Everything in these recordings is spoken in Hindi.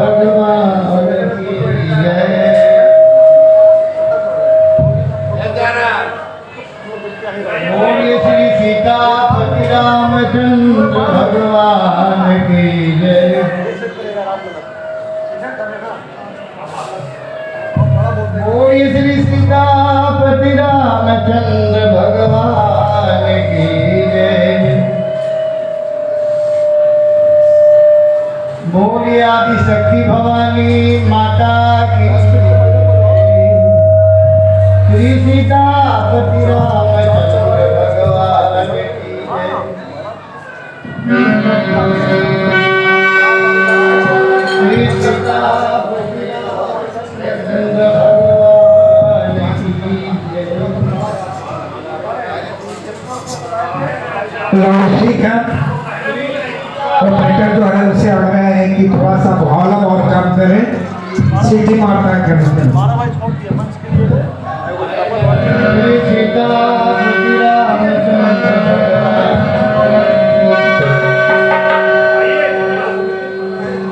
भगवान की जय। बोलिए श्री सीतापति रामचंद्र भगवान की जय। बोलिए श्री सीतापति रामचंद्र भगवान की जय। बोलिए आदि शक्ति भवानी माता की श्री सीतापति रामचंद्र भगवान की जय। श्री सीतापति रामचंद्र भगवान की जय। ठीक है, तो फाइटर जो है उससे अड़ रहा है कि थोड़ा सा वॉल्यूम और कम करें, सीटी मारता है करने श्री सीतापति रामचंद्र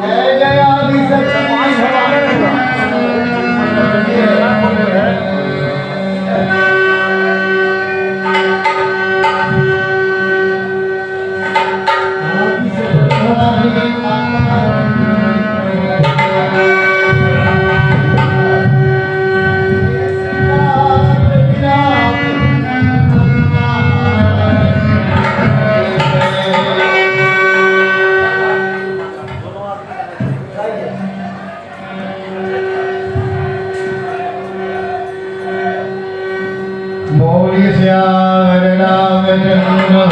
जय जय आदि शक्ति बोलिए श्याम रामचंद्र भगवान।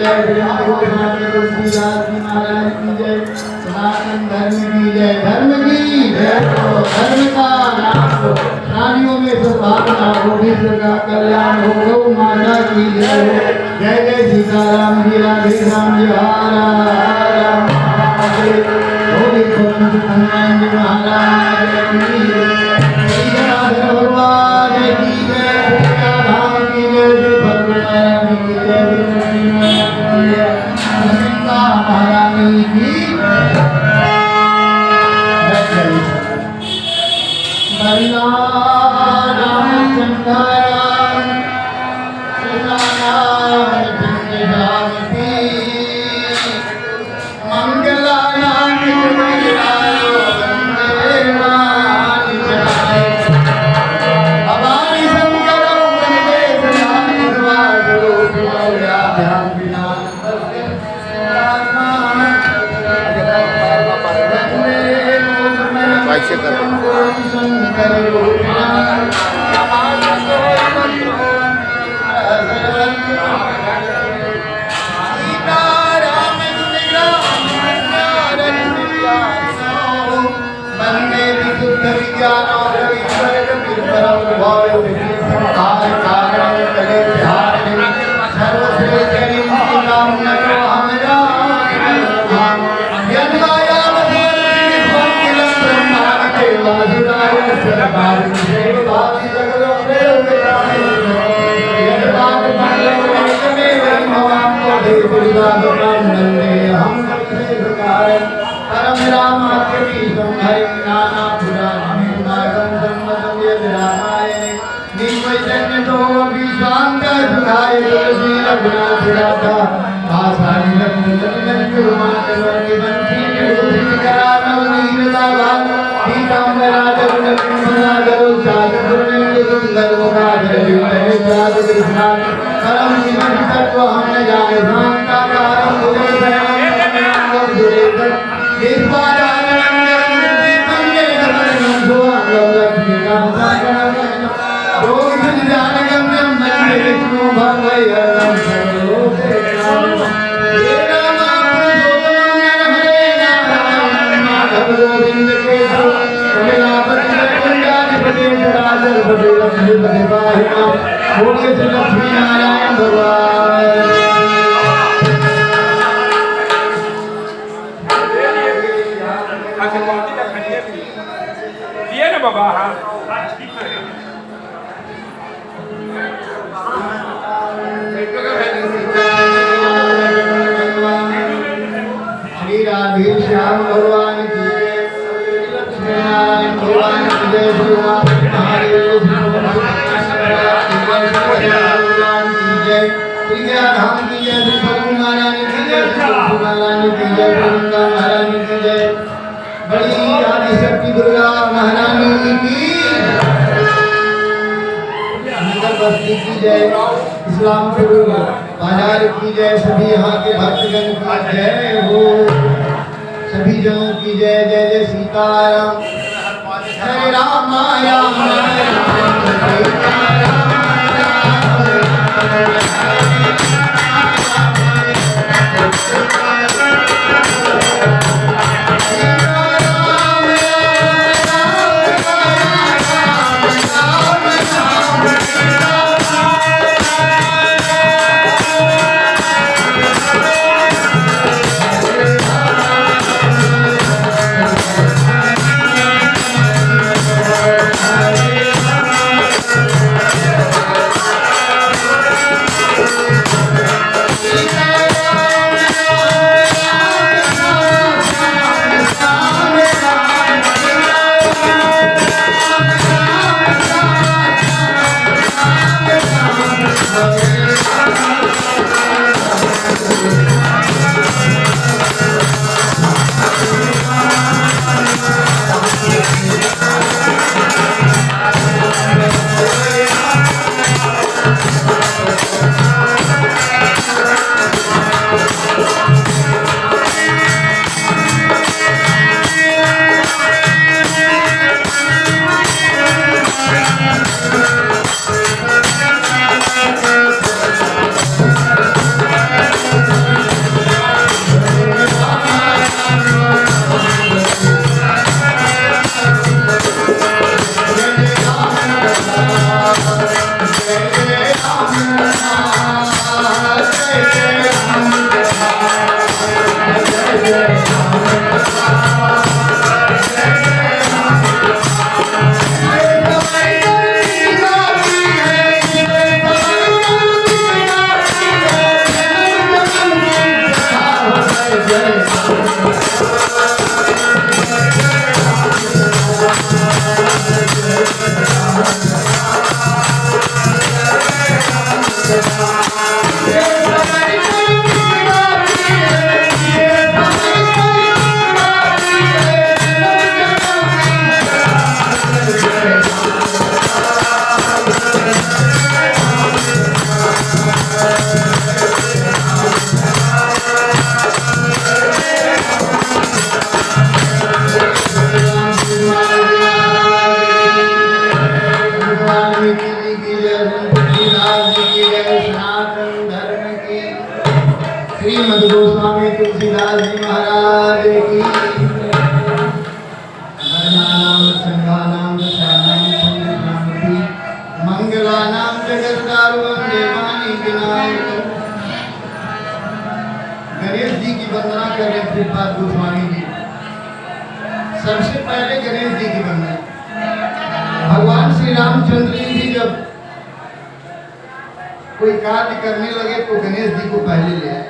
जय वीरेंद्र गोस्वामी तुलसीदास जी महाराज की जय सनातन धर्म की जय धर्म की जय हो धर्म का नाम हो प्राणियों में सद्भावना हो विश्व का कल्याण हो गौ माता की जय हो जय जय सीताराम जी राधे राम जी हरा महादेव होली गोविंद हनुमान जी महाराज की जय राधा भगवान की जय धाम की जय भगवान की जय सीता महारानी की परम राम नाना पुराण रामायण निर्वचन तो विश्वांग सुधाय तुलसी रघुनाथ राधा आसानी परम जीवन तत्व हम न जाने लक्ष्मी नारायण भगवान दिए ना बाबा हाँ श्री राधे श्याम भगवान की जय लक्ष्मी नारायण भगवान की जय श्री राम महादेव भगवान की जय श्री धाम की जय श्री भगवान महारानी की जय श्री महारानी की जय वृंदा महारानी की जय बड़ी आदि शक्ति दुर्गा महारानी की नगर बस्ती की जय इस्लामपुर बाजार की जय सभी यहाँ के भक्तगण की जय हो सभी जनों की जय जय जय सीताराम हरे राम राम Hare विनायक। गणेश जी की वंदना कर रहे थे बात गोस्वामी जी। सबसे पहले गणेश जी की वंदना। भगवान श्री रामचंद्र जी भी जब कोई कार्य करने लगे तो गणेश जी को पहले ले आए,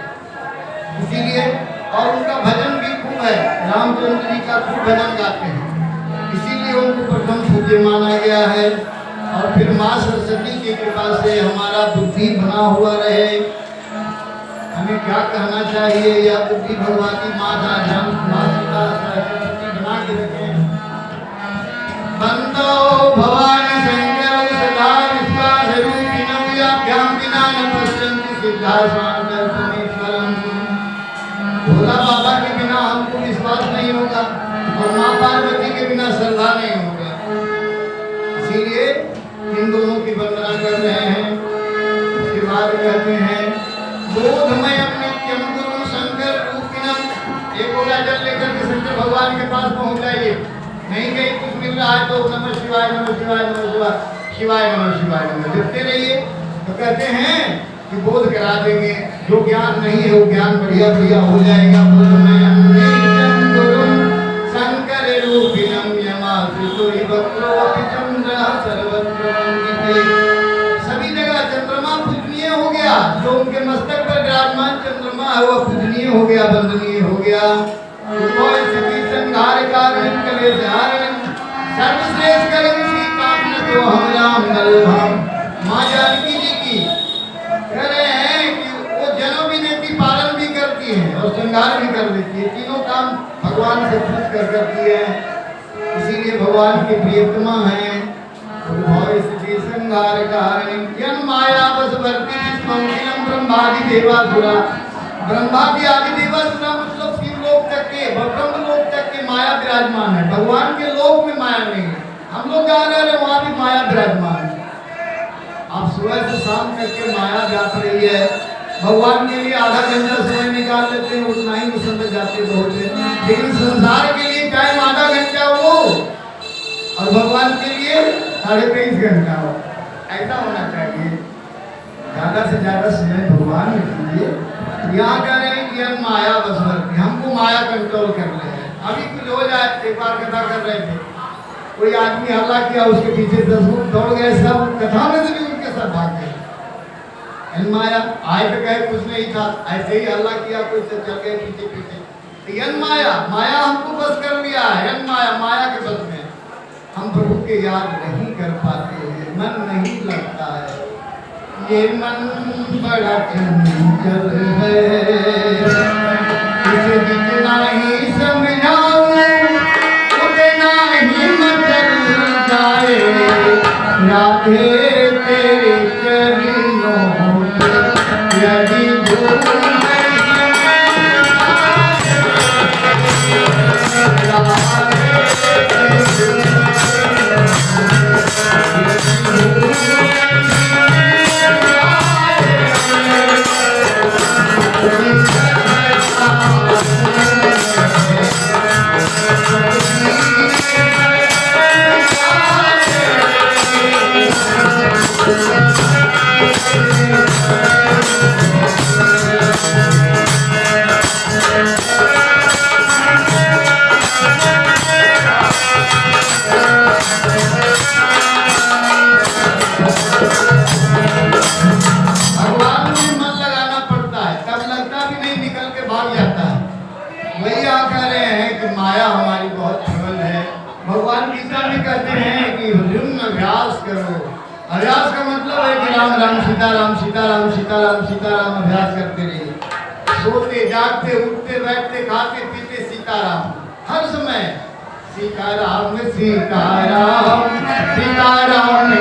इसीलिए। और उनका भजन भी खूब है, रामचंद्र जी का खूब भजन गाते हैं, इसीलिए उनको प्रथम पूज्य माना गया है। और फिर माँ सरस्वती की कृपा से हमारा बुद्धि बना हुआ रहे। हमें क्या कहना चाहिए, या बुद्धि भगवती माता माँ सीता सरस्वती बना के रखें। बंदो भवानी शंकर सदा विश्वास रूपिणं याभ्याम विना न पश्यन्ति सिद्धा स्वान्तरतमेश्वरम्। भोला बाबा के बिना हमको विश्वास नहीं होगा और माँ पार्वती के बिना श्रद्धा नहीं होगा, इसीलिए इन दोनों की वंदना कर रहे हैं। उसके बाद कहते हैं बोधमयं नित्यं गुरुं शंकर रूपिणं। एक गोला जल लेकर के शंकर भगवान के पास पहुंच जाइए, नहीं कहीं कुछ मिल रहा है तो नमः शिवाय नमः शिवाय नमः शिवाय शिवाय नमः शिवाय नमः जपते रहिए। तो कहते हैं कि बोध करा देंगे, जो ज्ञान नहीं है वो ज्ञान बढ़िया बढ़िया हो जाएगा। बोधमयं नित्यं गुरुं शंकर रूपिणं यमाश्रितो हि भक्तोऽपि चन्द्रः सर्वत्र वन्दिते। सभी जगह चंद्रमा पूजनीय हो गया, जो उनके मस्तक पर विराजमान चंद्रमा है वो पूजनीय हो गया, वंदनीय हो गया। संहार कारण कलेश हारण सर्वश्रेष्ठ करण सीताम तो हम राम नलभम। माँ जानकी जी की कह रहे हैं कि वो जन्म भी देती, पालन भी करती है और श्रृंगार भी कर देती है, तीनों काम भगवान से पूछ कर करती है, इसीलिए भगवान की प्रियतमा है। श्रृंगार कारण यन माया बस भरती जिसम ब्रह्मादि देवासुरा। ब्रह्मादि आदि देवासुरा मतलब शिवलोक तक के, ब्रह्म लोक तक के माया विराजमान है, भगवान के लोक में माया नहीं है। हम लोग जहाँ रह रहे वहाँ भी माया विराजमान है। आप सुबह से शाम तक के माया व्याप रही है। भगवान के लिए आधा घंटा समय निकाल लेते हैं, उतना ही समझ जाते बहुत है, लेकिन संसार के लिए टाइम आधा घंटा हो और भगवान के लिए 23.5 घंटा हो, ऐसा होना चाहिए। ज्यादा से ज्यादा समय भगवान में कीजिए। यहाँ कह रहे हैं कि माया बस भरती, हमको माया कंट्रोल कर ले। अभी कुछ हो जाए, एक बार कथा कर रहे थे, कोई आदमी हल्ला किया, उसके पीछे 10 लोग दौड़ गए, सब कथा में से भी उनके साथ भाग गए। माया आए तो कहे कुछ नहीं था, ऐसे ही हल्ला किया, कोई से चल गए पीछे पीछे। तो माया माया हमको बस कर लिया है, माया माया के बस में हम प्रभु के याद नहीं कर पाते हैं, मन नहीं लगता है। ये मन बड़ा चंचल है, इसे जितना ही समझाऊं उतना ही मचल जाए। राधे तेरे चरणों में यदि धूल अभ्यास का मतलब है कि राम राम सीताराम सीताराम सीताराम सीताराम अभ्यास करते रहिए। सोते जागते उठते बैठते खाते पीते सीताराम, हर समय सीताराम सीताराम सीताराम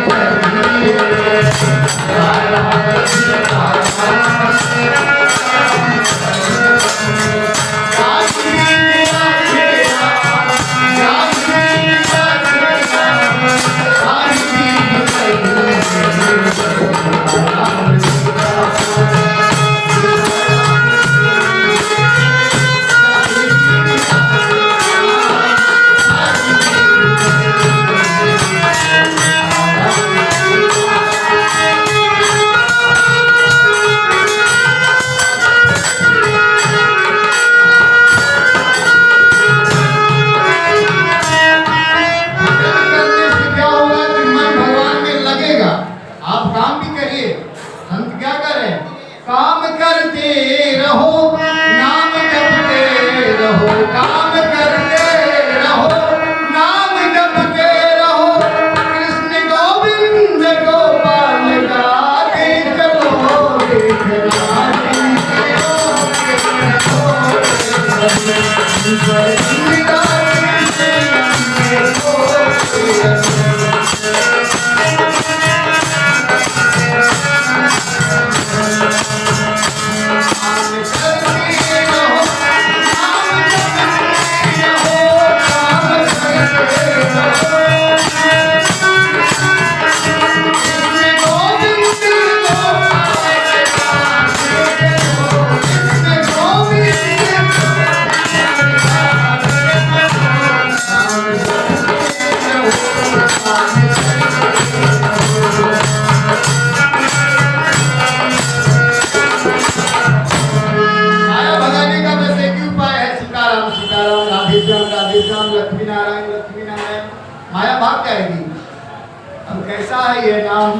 है ये नाम?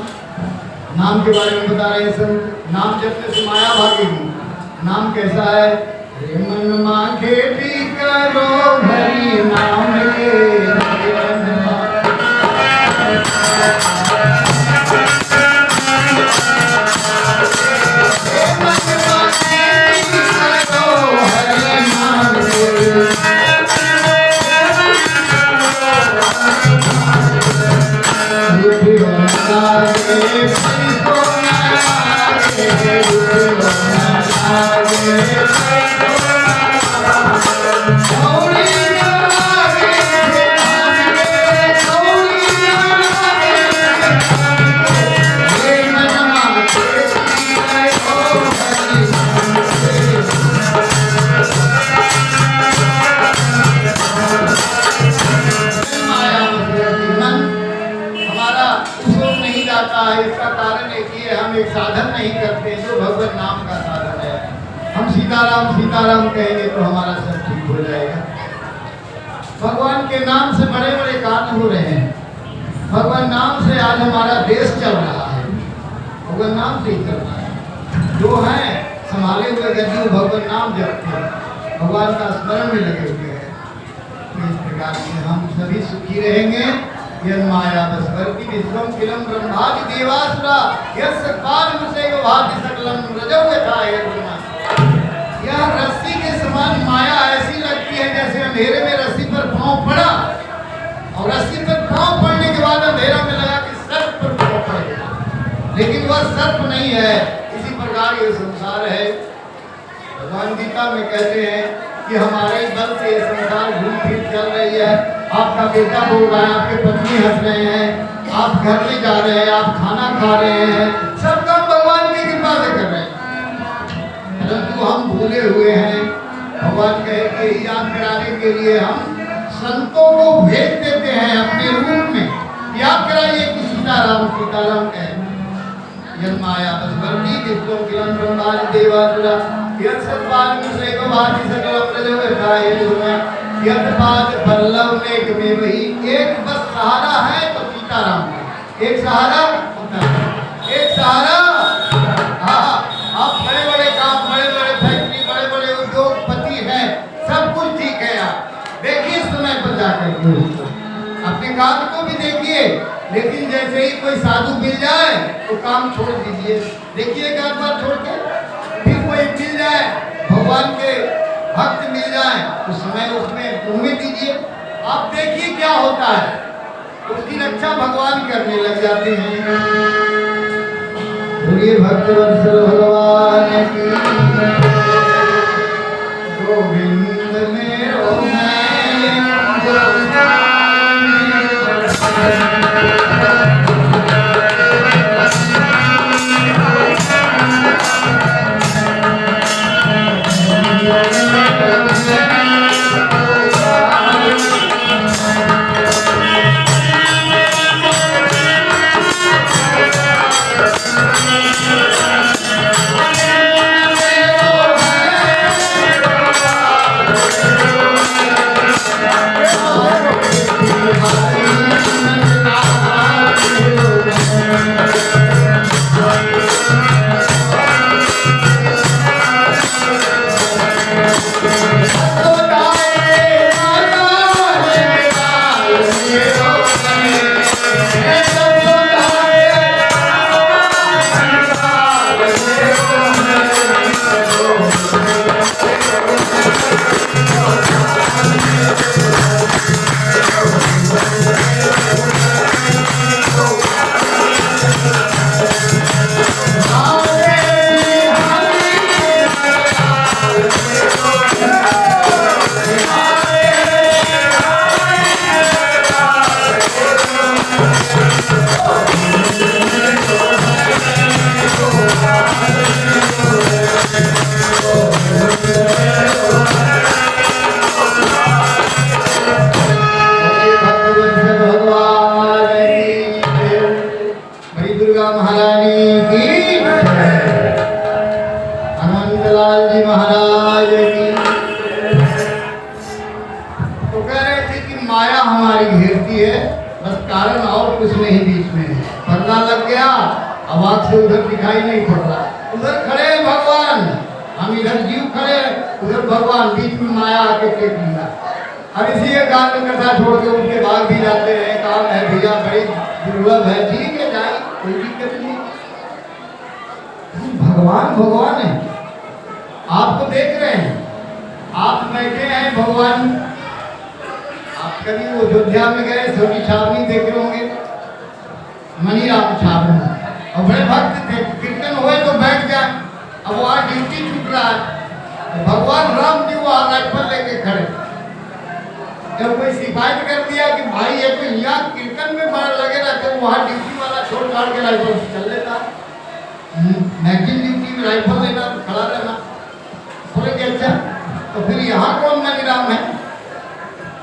नाम के बारे में बता रहे हैं संत। नाम जपने से माया भागेगी। नाम कैसा है? मन मांगे भी करो हरि नाम के मन इसका कारण है कि हम एक साधन नहीं करते जो भगवान नाम का साधन है। हम सीताराम सीताराम कहेंगे तो हमारा सब ठीक हो जाएगा। भगवान के नाम से बड़े बड़े काम हो रहे हैं। भगवान नाम से आज हमारा देश चल रहा है। भगवान नाम से ही चल रहा है। जो है संभाले हुए गद्दी भगवान नाम जपते हैं, भगवान का स्मरण में लगे हुए हैं। इस प्रकार से हम सभी सुखी रहेंगे। माया बसवर्ती विश्वम किलम ब्रह्मादि देवासुरा यस्पाद मुसेयो भाति सकलम रजव था। यह रस्सी के समान माया ऐसी लगती है जैसे अंधेरे में रस्सी पर पांव पड़ा और रस्सी पर पांव पड़ने के बाद अंधेरा में लगा कि सर्प पर पांव पड़ गया, लेकिन वह सर्प नहीं है। इसी प्रकार ये संसार है। भगवान गीता में कहते हैं कि हमारे बल से ये संसार घूम फिर चल रही है। आपका बेटा बोल रहा है, आपके पत्नी हंस रहे हैं, आप घर में जा रहे हैं, आप खाना खा रहे हैं, सब काम भगवान की कृपा से कर रहे हैं। परंतु हम भूले हुए हैं। भगवान कहे कि याद कराने के लिए हम संतों को भेज देते हैं अपने रूप में। याद कराइए कि सीताराम सीताराम कहे। जन्माया बसवर्ती विश्वम किलम ब्रह्मादि देवासुरा यत्सत्पाद मुसेयो भाति सकलम रजव था। यत्पाद बल्लभ नेक में वही एक बस सहारा है तो सीताराम। एक सहारा होता है, एक सहारा। हाँ, आप बड़े बड़े काम, बड़े बड़े फैक्ट्री, बड़े बड़े उद्योगपति हैं, सब कुछ ठीक है। आप देखिए समय पर जाकर के अपने काम को भी देखिए, लेकिन जैसे ही कोई साधु मिल जाए तो काम छोड़ दीजिए। देखिए एक आध बार छोड़ के फिर कोई मिल जाए, भगवान के भक्त मिल जाए तो समय उसमें उम्मीद दीजिए। आप देखिए क्या होता है, उसकी रक्षा भगवान करने लग जाते हैं। बोलिए भक्तवत्सल भगवान की। गोविंद मेरो माया हमारी घेरती है, बस कारण और कुछ नहीं बीच में है। अब आँख से उधर दिखाई नहीं पड़ रहा, उधर खड़े हैं भगवान, हम इधर जीव खड़े, उधर भगवान, बीच में माया आके टेक लिया। अब इसी कारण में कथा छोड़ के उनके भाग भी जाते हैं, काम है भैया बड़ी दुर्लभ है, ठीक है जाए, कोई दिक्कत नहीं। भगवान भगवान है, आपको देख रहे हैं, आप बैठे हैं भगवान। आप कभी वो अयोध्या में गए, छोटी छावनी देखे होंगे, मनीराम छावनी, और बड़े भक्त थे, कीर्तन हुए तो बैठ गए। अब वहाँ ड्यूटी छूट रहा है, भगवान राम जी वहाँ राइफल लेके खड़े। जब कोई शिकायत कर दिया कि भाई ये तो यहाँ कीर्तन में बाढ़ लगे रहते, तो वहाँ ड्यूटी वाला छोड़ छाड़ के राइफल चल लेता, मैगजीन ड्यूटी में राइफल लेना तो खड़ा रहना। बोले कि अच्छा, तो फिर यहाँ कौन मनीराम है?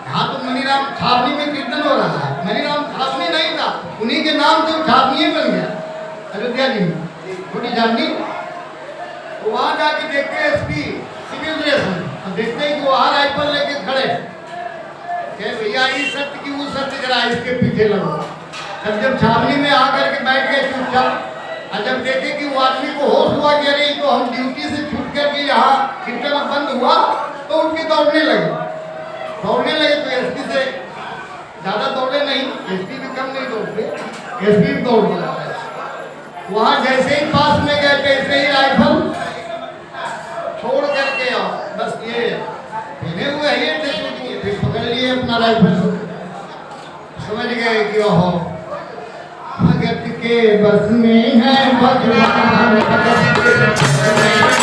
यहाँ तो मनीराम छावनी में कीर्तन हो रहा है, मनीराम छावनी नहीं था, उन्हीं के नाम से छावनी बन गया अयोध्या जी में, छोटी छावनी। तो वहाँ जाके देखते एसपी सिविल ड्रेस में, देखते हैं कि वहाँ राइफल लेके खड़े, भैया ये सत्य की वो सत्य जरा इसके पीछे लगो। तब जब छावनी में आकर के बैठ गए चुपचाप, और जब देखे कि वो आदमी को होश हुआ कि अरे तो हम ड्यूटी से छूट करके यहाँ कीर्तन बंद हुआ, तो उनके दौड़ने लगे तो एसपी से ज्यादा दौड़े नहीं, एसपी भी कम नहीं दौड़ते, एसपी भी दौड़ गया। वहाँ जैसे ही पास में गए तैसे ही राइफल छोड़ करके आओ, बस ये पहने हुए ये फिर पकड़ लिए अपना राइफल, समझ गए कि ओहो भगत के बस में है भगवान, भगत के बस में है भगवान, भगत के बस में है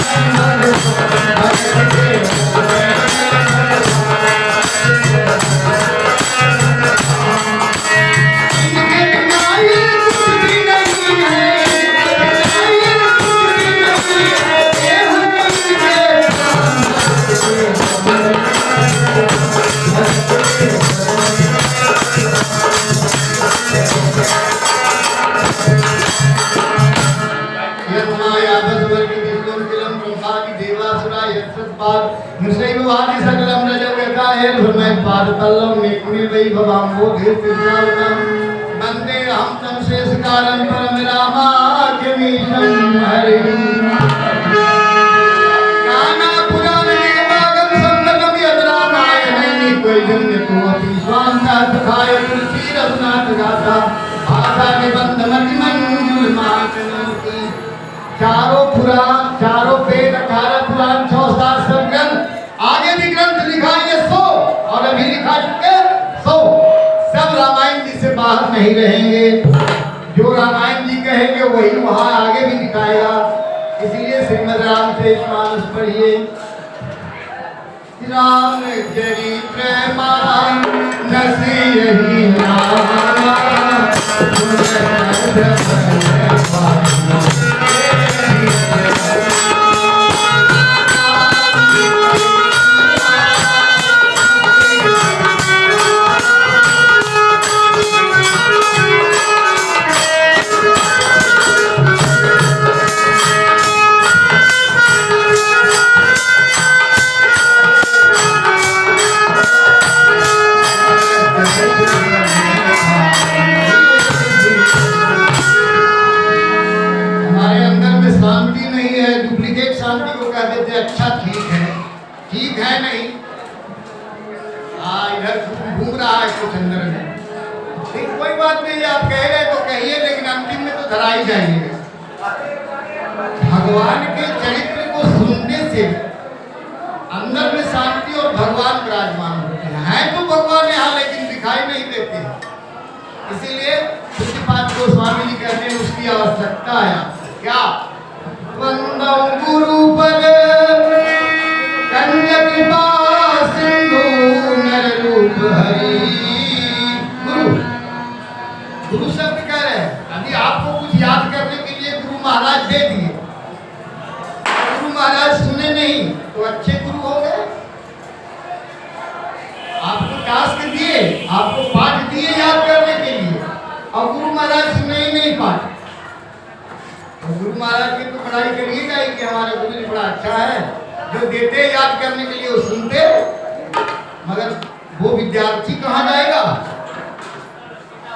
वंदे हम तम शेष कारण परम रामाख्यमीशं हरे। नाना पुराण निगमागम संगतम यद रामायणे कोई जन्य तो अपि स्वांता सखाय तुलसी रसनाथ गाथा भाषा निबंध मति मंजुल मातनोति। चारों पुराण, चारों वेद, 18 पुराण, 6 शास्त्र ग्रंथ, आगे भी ग्रंथ लिखा ये 100 और अभी लिखा चुके 100, सब रामायण जी से बाहर नहीं रहेंगे। जो रामायण जी कहेंगे वही वहाँ आगे भी दिखाएगा। इसलिए श्रीमद् रामचरितमानस पढ़िए। राम चरित्र मानस यही अच्छा ठीक है नहीं, इधर घूम रहा है कुछ अंदर में, ठीक कोई बात नहीं, आप कह रहे तो कहिए, लेकिन अंतिम में तो धरा ही जाएंगे। भगवान के चरित्र को सुनने से अंदर में शांति और भगवान विराजमान होते हैं तो भगवान यहाँ, लेकिन दिखाई नहीं देते। इसीलिए पूज्यपाद गोस्वामी जी कहते हैं उसकी आवश्यकता है क्या? वंदौ गुरु पद कंज कृपा सिंधु नर रूप हरि। गुरु शब्द कह रहे हैं, अभी आपको कुछ याद करने के लिए गुरु महाराज दे दिए, गुरु महाराज सुने नहीं तो अच्छे गुरु हो गए। आपको टास्क दिए, आपको पाठ दिए याद करने के लिए, और गुरु महाराज सुने ही नहीं पाठ, तो गुरु महाराज की तो पढ़ाई करिएगा ही कि हमारे गुरु जी बड़ा अच्छा है, जो देते याद करने के लिए वो सुनते, मगर वो विद्यार्थी कहाँ जाएगा?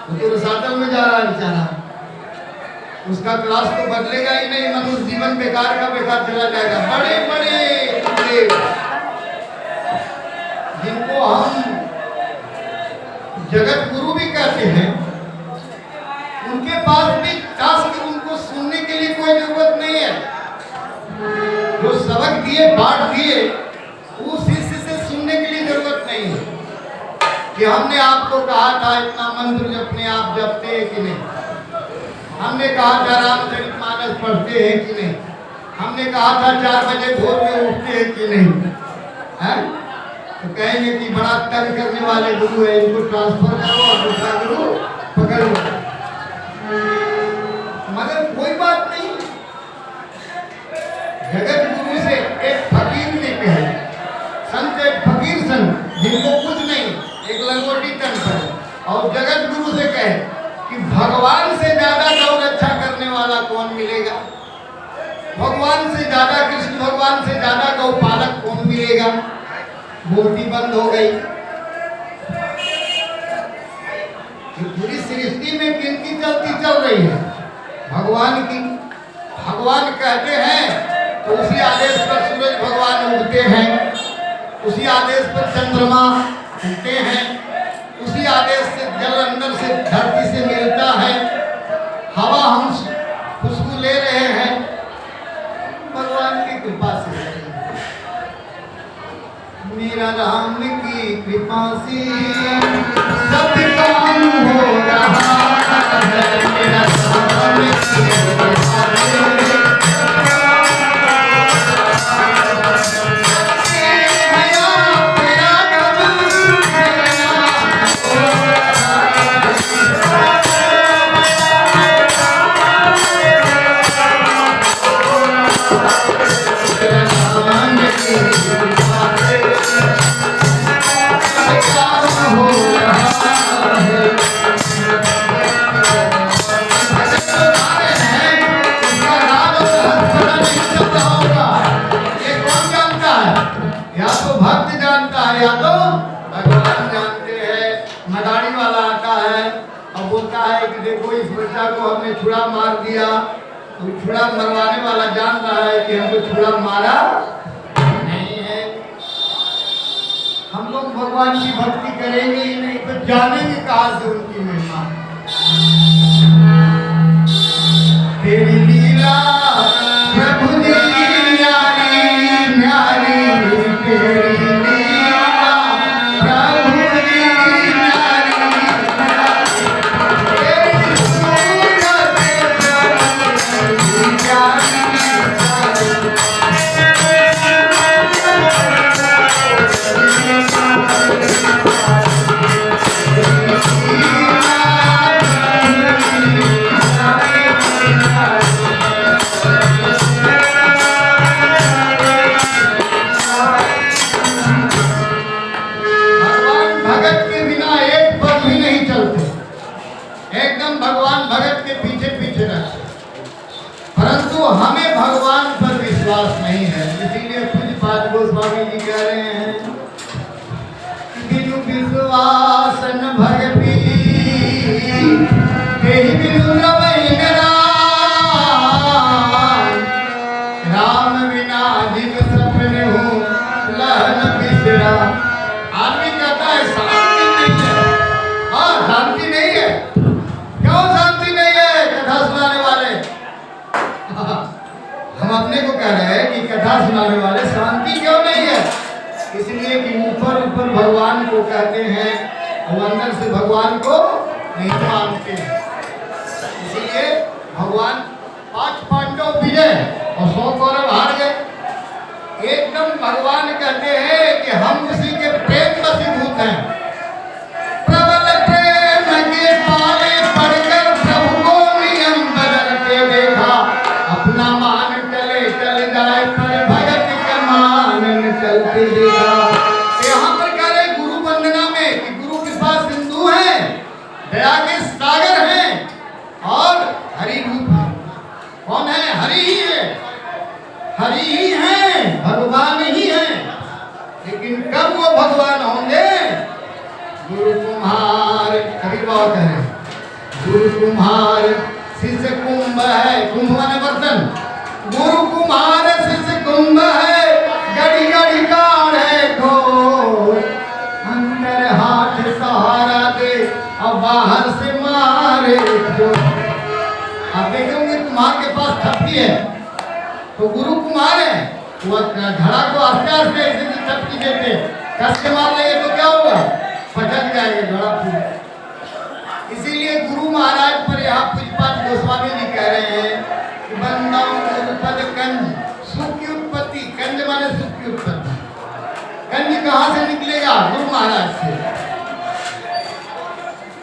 वो तो रसातल में जा रहा है बेचारा। उसका क्लास तो बदलेगा ही नहीं, मनुष्य जीवन बेकार का बेकार चला जाएगा। बड़े बड़े गुरुदेव जिनको हम जगत गुरु भी कहते हैं, उनके पास भी टास्क, उनको सुनने के लिए कोई जरूरत नहीं है। जो सबक दिए बांट दिए, उस शिष्य से सुनने के लिए जरूरत नहीं है कि हमने आपको कहा था इतना मंत्र अपने आप जपते हैं कि नहीं, हमने कहा था रामचरितमानस पढ़ते हैं कि नहीं, हमने कहा था 4 बजे भोर में उठते हैं कि नहीं है? तो कहेंगे कि बड़ा तंग करने वाले गुरु है, इनको ट्रांसफर करो और दूसरा गुरु पकड़ लो। मगर कोई बात नहीं, जगत गुरु से एक फकीर ने कहे, संत एक फकीर संत जिनको कुछ नहीं, एक लंगोटी तन पर, और जगत गुरु से कहे कि भगवान से ज्यादा गौ रक्षा करने वाला कौन मिलेगा, भगवान से ज्यादा, कृष्ण भगवान से ज्यादा गौ पालक कौन मिलेगा। मूर्ति बंद हो गई। पूरी सृष्टि में किनकी चलती चल रही है? भगवान की। भगवान कहते हैं तो उसी आदेश पर सूरज भगवान उगते हैं, उसी आदेश पर चंद्रमा उगते हैं, उसी आदेश से जल अंदर से धरती से मिलता है, हवा हम खुशबू ले रहे हैं, भगवान की कृपा से। मेरा राम की कृपा से सब काम हो रहा है, मेरा राम की कृपा से। छुरा मार दिया, तो छुरा मरवाने वाला जान रहा है कि हमको छुरा मारा नहीं है। हम लोग भगवान की भक्ति करेंगे ही नहीं तो जानेंगे कहां से उनकी महिमा। तेरी लीला प्रभु दी न्यारी न्यारी, तेरी लीला प्रभु दी न्यारी हमें भगवान पर विश्वास नहीं है। इसीलिए पूज्यपाद गोस्वामी जी कह रहे हैं, बिनु विश्वास न भगति तेहि बिनु रवै न राम बिना जिन सपने हो लहन बिसरा। आदमी कहता है शांति नहीं है, हाँ शांति नहीं है। क्यों शांति नहीं है? कथा सुनाने वाले हम अपने को कह रहे हैं कि कथा सुनाने वाले शांति क्यों नहीं है? इसलिए कि ऊपर ऊपर भगवान को कहते हैं और अंदर से भगवान को नहीं मानते हैं। इसीलिए भगवान 5 पांडव विजय और 100 कौरव हार गए। एकदम भगवान कहते हैं कि हम उसी के प्रेम वशीभूत हैं। प्रबल प्रेम के पाले पढ़कर प्रभु को नियम बदलते देखा, अपना मान चल जाए पर भगत का मान चलते देखा। यहाँ पर कह रहे गुरु वंदना में कि गुरु के पास सिंधु है, दया के सागर हैं और हरि रूप है। कौन है? हरि ही है, हरि ही है, भगवान ही है। लेकिन कब वो भगवान होंगे? गुरु कुम्हार, कभी बात है, गुरु कुम्हार शिष्य कुम्हार कुंभ है, कुंभ माने बर्तन, गुरु कुमार शिष्य कुंभ है, गड़ी गड़ी कार है घोर, अंदर हाथ सहारा दे और बाहर से मारे जो। आप देखेंगे कुम्हार के पास थपकी है तो गुरु कुमार है, वो घड़ा को आस्ते आस्ते ऐसे थपकी देते, कस के मार लेंगे तो क्या होगा, पटक जाएगा घड़ा फूट। इसीलिए गुरु महाराज पर यहाँ पूज्यपाद गोस्वामी जी कह रहे हैं कि बंदाओं पद कंज सुख की उत्पत्ति, कंज माने सुख की उत्पत्ति, कंज कहाँ से निकलेगा, गुरु महाराज से।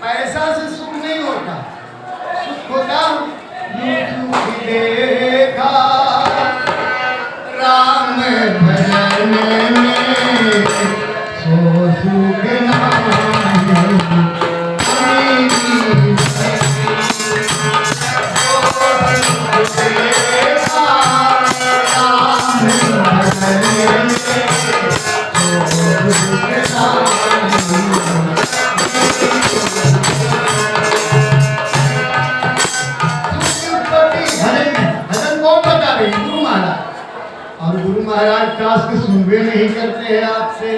पैसा से सुख नहीं होता, सुख होता देखा राम भजन में सो सुख महाराज टास्क सुनवे नहीं करते हैं आपसे,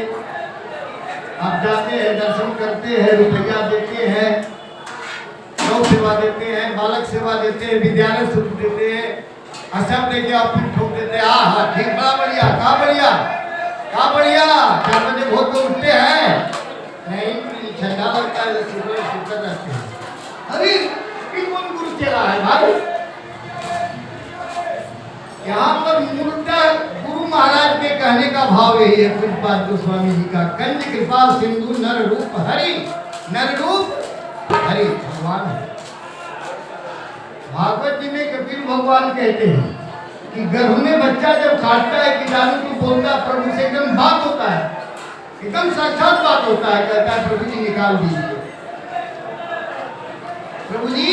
आप जाते हैं दर्शन करते हैं, रुपया देते हैं, गौ सेवा देते हैं, बालक सेवा देते हैं, विद्यालय शुल्क देते हैं, असम देके आप फिर ठोक देते हैं। हाँ ठीक, बड़ा बढ़िया, कहाँ बढ़िया, कहाँ बढ़िया, 4 बजे भोर को उठते हैं, नहीं ठंडा लगता है, सुबह रहते हैं। अरे कौन गुरु चला है भाई, यहाँ पर मुर्दा गुरु महाराज के कहने का भाव यही है पूज्यपाद गोस्वामी जी का, कंज कृपा सिंधु नर रूप हरि, नर रूप हरि भगवान है। भागवत जी में कपिल भगवान कहते हैं कि गर्भ में बच्चा जब काटता है कीटाणु को बोलता है प्रभु से, एकदम बात होता है, एकदम साक्षात बात होता है, कहता है प्रभु जी निकाल दीजिए, प्रभु जी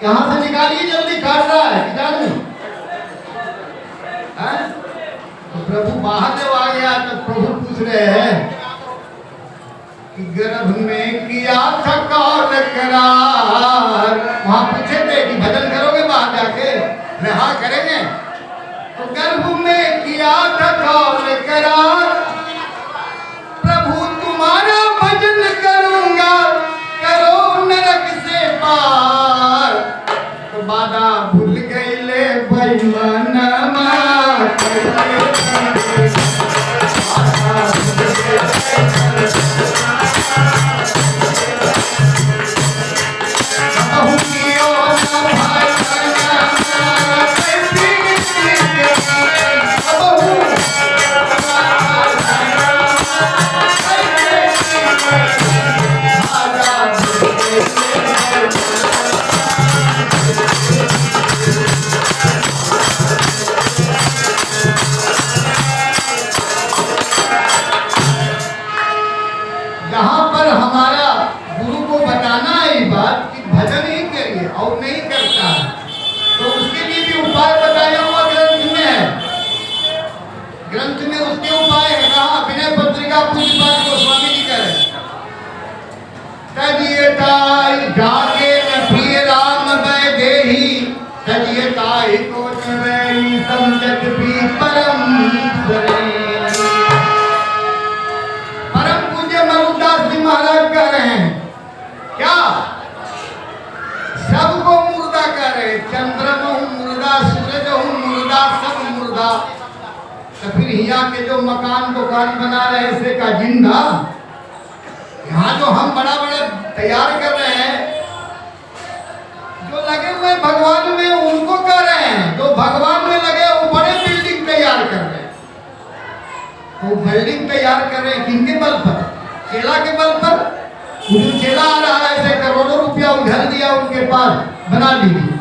यहाँ से निकालिए, जल्दी काट रहा है कीटाणु। तो प्रभु बाहर जब आ गया तो प्रभु पूछ रहे हैं कि गर्भ में किया था कौन करार, वहां पूछे थे कि भजन करोगे बाहर जाके, मैं हाँ करेंगे, तो गर्भ में किया था कौन करार, प्रभु तुम्हारा भजन करूंगा, करो नरक से पार, तो बाधा भूल गई ले बैमना जागे नफी राम बैदेही, तजिए ताई को चवैनी समझत भी परम परम पूज्य मरुदास जी महाराज कह रहे हैं, क्या सबको मुर्दा कह रहे, चंद्रमा हूँ मुर्दा, सूरज हूँ मुर्दा, सब मुर्दा, तो फिर यहाँ के जो मकान दुकान बना रहे ऐसे का जिंदा, यहाँ जो हम बड़ा बड़ा तैयार कर रहे हैं, जो लगे हुए भगवान में उनको कर रहे हैं, जो भगवान में लगे वो बड़े बिल्डिंग तैयार कर रहे हैं, वो बिल्डिंग तैयार कर रहे हैं किनके बल पर, चेला के बल पर। जो चेला आ रहा है ऐसे करोड़ों रुपया उधर दिया उनके पास, बना लीजिए,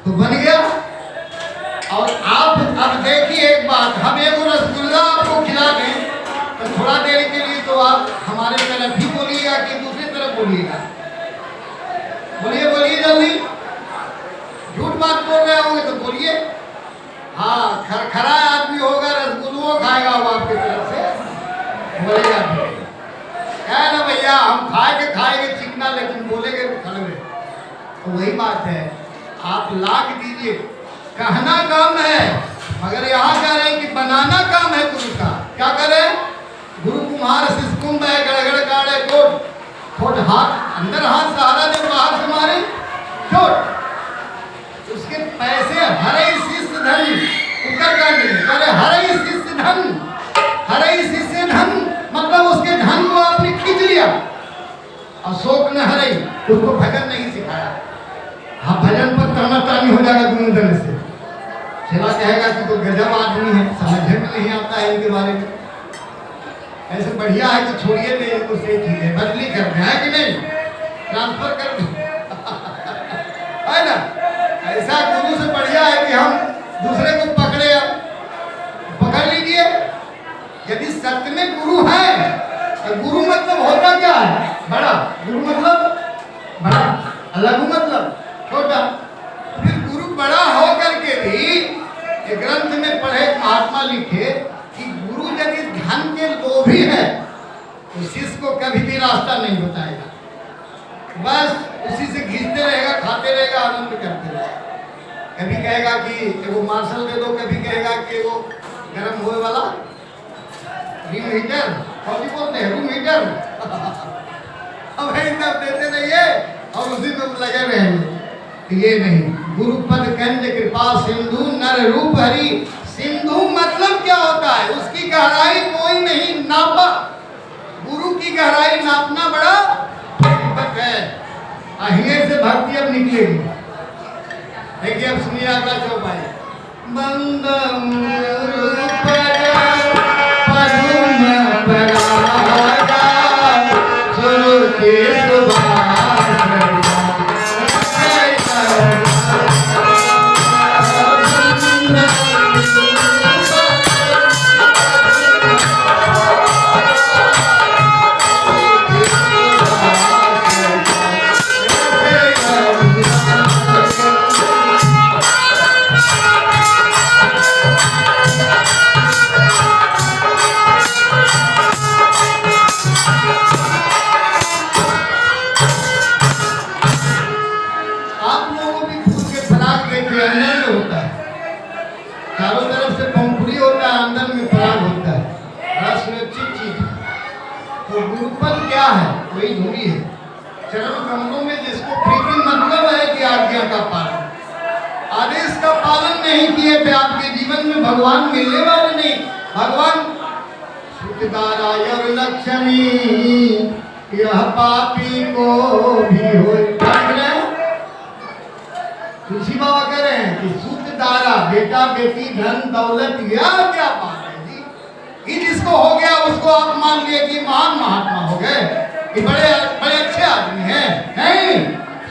तो बन गया। और आप अब देखिए एक बात, हम एक रसगुल्ला आपको खिला दें तो थोड़ा देर के लिए तो आप हमारे तरफ ही बोलिएगा कि दूसरी तरफ बोलिएगा, बोलिए बोलिए जल्दी, झूठ बात बोल रहे होंगे तो बोलिए। हाँ, खरखरा आदमी होगा रसगुल्लो खाएगा वो आपकी तरफ से, बोलेगा क्या ना भैया, हम खाएंगे चिकना, लेकिन बोलेंगे खड़े। तो वही बात है, आप लाख दीजिए, कहना काम है, मगर यहाँ कह रहे हैं कि बनाना काम है गुरु का। क्या करें? गुरु कुम्हार शिष्कुंभ है, गड़गड़ काढ़े कोट, ठोट हाथ अंदर हाथ सहारा दे, बाहर से मारे ठोट। उसके पैसे हरे शिष्य धन उत्तर करने, अरे हरे शिष्य धन, हरे शिष्य धन मतलब उसके धन को आपने खींच लिया। अशोक ने हरे, उसको भजन नहीं सिखाया। हाँ, भजन पर ताना तानी हो जाएगा दोनों तरह से। चला कहेगा कि तो गजब आदमी है, समझने में नहीं आता है इनके बारे में। ऐसे बढ़िया है कि छोड़िए नहीं, इनको सही चीज है, बदली कर दे, है कि नहीं, ट्रांसफर कर दे है ना। ऐसा गुरु से बढ़िया है कि हम दूसरे को पकड़े, अब पकड़ लीजिए। यदि सत्य में गुरु है तो गुरु मतलब होता क्या है? बड़ा। गुरु मतलब बड़ा, लघु मतलब छोटा। फिर गुरु बड़ा हो करके भी एक ग्रंथ में पढ़े, महात्मा लिखे कि गुरु यदि धन के लोभी है तो शिष्य को कभी भी रास्ता नहीं बताएगा, बस उसी से घिसते रहेगा, खाते रहेगा, आनंद करते रहेगा। कभी कहेगा कि वो मार्शल दे दो, कभी कहेगा कि वो गर्म हुए वाला रूम हीटर, कौन बोलते हैं रूम हीटर अब सब देते रहिए और उसी में लगे रहेंगे। ये नहीं, गुरुपद कंज कृपा सिंधु नर रूप हरि। सिंधु मतलब क्या होता है? उसकी गहराई कोई नहीं नापा। गुरु की गहराई नापना बड़ा कष्ट है। अहिए से भक्ति अब निकलेगी। देखिए अब सुनिए अगला चौपाई। बंदम चारों तरफ से पंखुड़ी होता है, अंदर में पराग होता है, बड़ा सुरक्षित चीज। तो गुरुपद क्या है? वही धुरी है। चरण कमलों में जिसको प्रीति मतलब है कि आज्ञा का पालन, आदेश का पालन नहीं किए थे आपके जीवन में भगवान मिलने वाले नहीं। भगवान सुखदाराय और लक्ष्मी यह पापी को भी हो। तुलसी बाबा कह रहे हैं कि सूत्रधारा, बेटा बेटी धन दौलत, यह क्या बात है जी? ये जिसको हो गया उसको आप मान लिए कि महान महात्मा हो गए, कि बड़े बड़े अच्छे आदमी हैं। नहीं,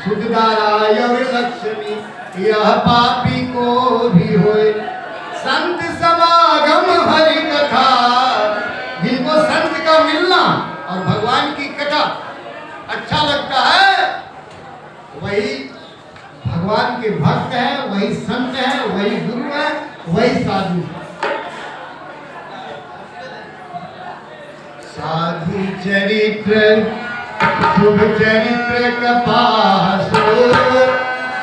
सूत्रधारा और लक्ष्मी यह पापी को भी होए। संत समागम हरि कथा, जिनको संत का मिलना और भगवान की कथा अच्छा लगता है, वही भगवान के भक्त हैं, वही संत हैं, वही गुरु हैं, वही साधु। साधु चरित्र शुभ चरित्र कपासो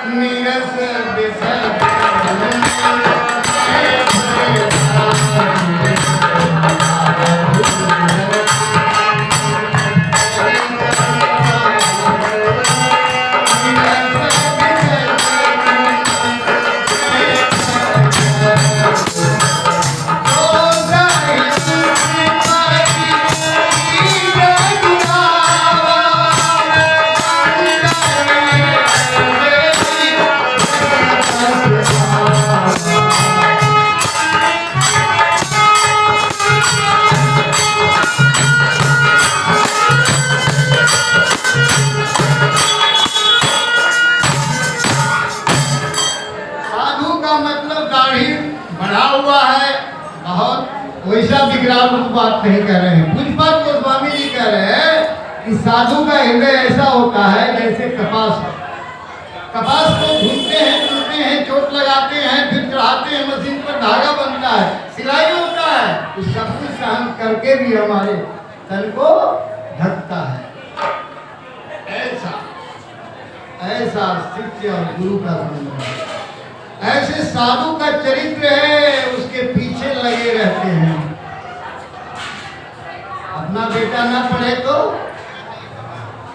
निरस विसर्ग वैसा विकराल बात नहीं कर रहे हैं। पूज्यपाद गोस्वामी जी कह रहे हैं कि साधु का हृदय ऐसा होता है जैसे कपास। कपास को भूनते हैं, चोट लगाते हैं, फिर चढ़ाते हैं मशीन पर, धागा बनता है, सिलाई होता है। तो सब कुछ सहन करके भी हमारे तन को ढकता है। ऐसा शिष्य और गुरु का संबंध है। ऐसे साधु का चरित्र है, उसके पीछे लगे रहते हैं। अपना बेटा ना पढ़े तो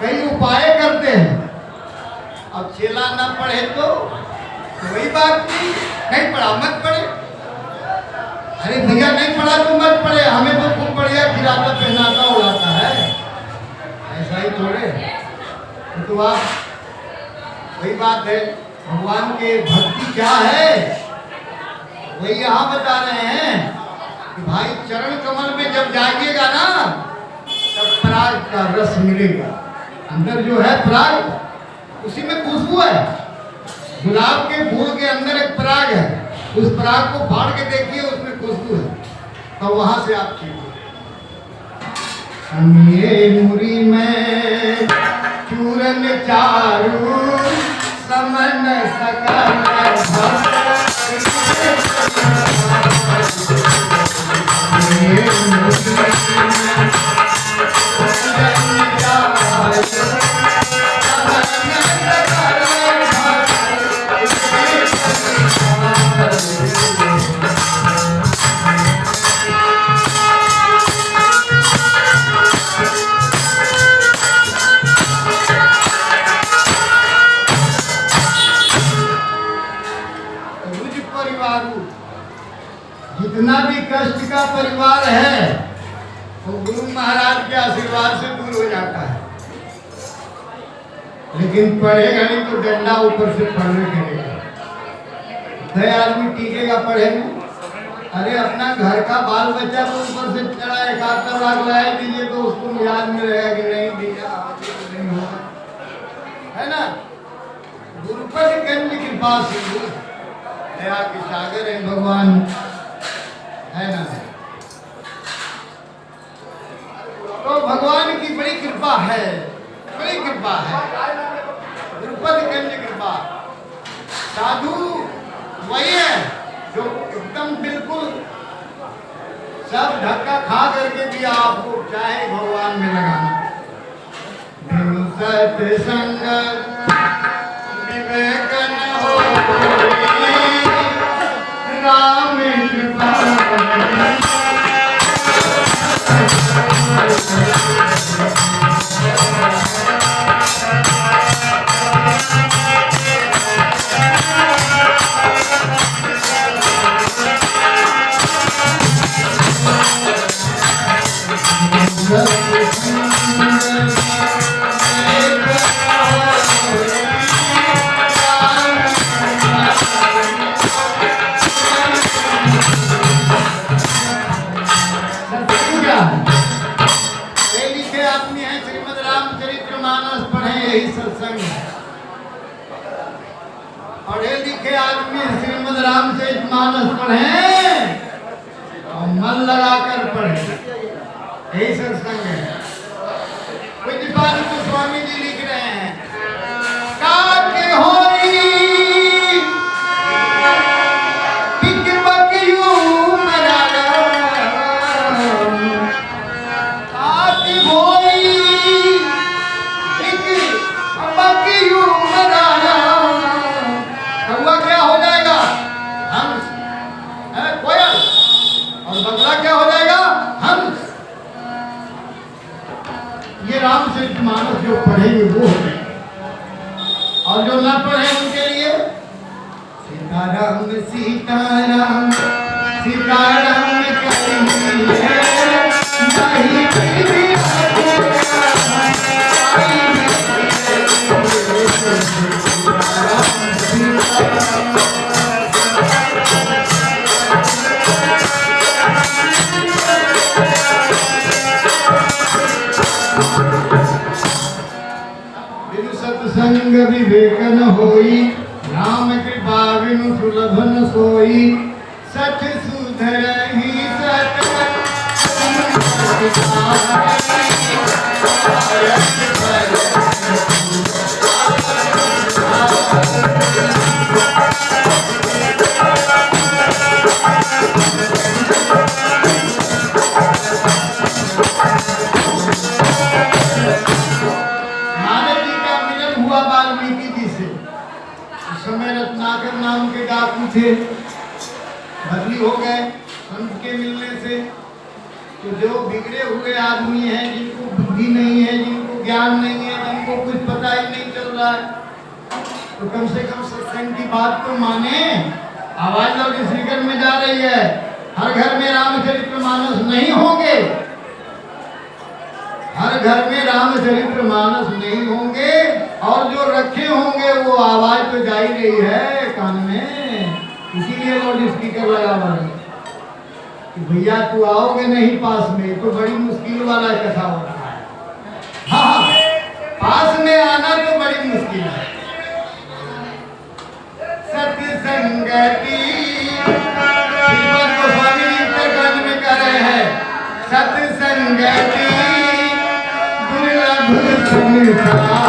कई उपाय करते हैं, अब चेला ना पढ़े तो कोई बात नहीं पढ़ा मत पढ़े। अरे भैया नहीं पढ़ा तो मत पढ़े, हमें तो खूब बढ़िया खिलाता पहनाता उड़ाता है, ऐसा ही थोड़े। तो आप वही बात है, भगवान के भक्ति क्या है वही यहाँ बता रहे हैं कि भाई चरण कमल में जब जाइएगा ना तब पराग का रस मिलेगा। अंदर जो है पराग, उसी में खुशबू है। गुलाब के फूल के अंदर एक पराग है, उस पराग को फाड़ के देखिए, उसमें खुशबू है, तो वहां से आप ये मुरी में चूरन चारू समन सकल जितना भी कष्ट का परिवार है वो गुरु महाराज के आशीर्वाद से दूर हो जाता है। लेकिन पढ़ेगा नहीं तो डंडा ऊपर से पढ़ने करेगा, दया आदमी टीकेगा पढ़े में। अरे अपना घर का बाल बच्चा तो ऊपर से चढ़ा 71 लाख लाए दीजिए तो उसको याद में रहेगा कि नहीं दिया नहीं होगा, है ना। गुरुपद गंज कृपा सिंधु, दया के सागर है भगवान, है ना। तो भगवान की बड़ी कृपा है, बड़ी कृपा है, गुरुपद गंज कृपा। साधु वही है जो एकदम बिल्कुल सब धक्का खा करके भी आपको चाहे भगवान में लगाना। सत्संग विवेक न हो राम कृपा। पढ़े लिखे आदमी श्रीमद् रामचरितमानस पढ़े और मन लगाकर पढ़े, यही सत्संग है। पूज्यपाद गोस्वामी जी लिख रहे हैं, काके होई पिकबकियू मराला, काके होई पिकबकियू मराला। कौवा क्या हो जाएगा? हंस। कोयल। और बगला क्या हो जाएगा? हंस। ये रामचरितमानस जो पढ़ेंगे वो हो जाएंगे, और जो ना पढ़े उनके लिए सीताराम सीताराम सीताराम करेंगे सत्संग विवेक न होई राम कृपा बिनु सुलभ न सोई। सच सुधर ही सत वाल्मीकि जी उस समय रत्नाकर नाम के डाकू थे, बदली हो गए संत के मिलने से। तो जो बिगड़े हुए आदमी हैं, जिनको बुद्धि नहीं है, जिनको ज्ञान नहीं है, जिनको कुछ पता ही नहीं चल रहा है, तो कम से कम सत्संग की बात तो माने। आवाज लाउड स्पीकर में जा रही है, हर घर में रामचरितमानस नहीं होंगे, हर घर में रामचरितमानस नहीं होंगे, और जो रखे होंगे वो आवाज तो जा ही रही है कान में, इसीलिए लाउड स्पीकर लगा हुआ है कि भैया तू आओगे नहीं पास में, तो बड़ी मुश्किल वाला कथा होता है। हाँ, पास में आना तो बड़ी मुश्किल है। सत्संगति गोस्वामी उत्तरकांड में कह रहे हैं, सत्संगति दुर्लभ संसार।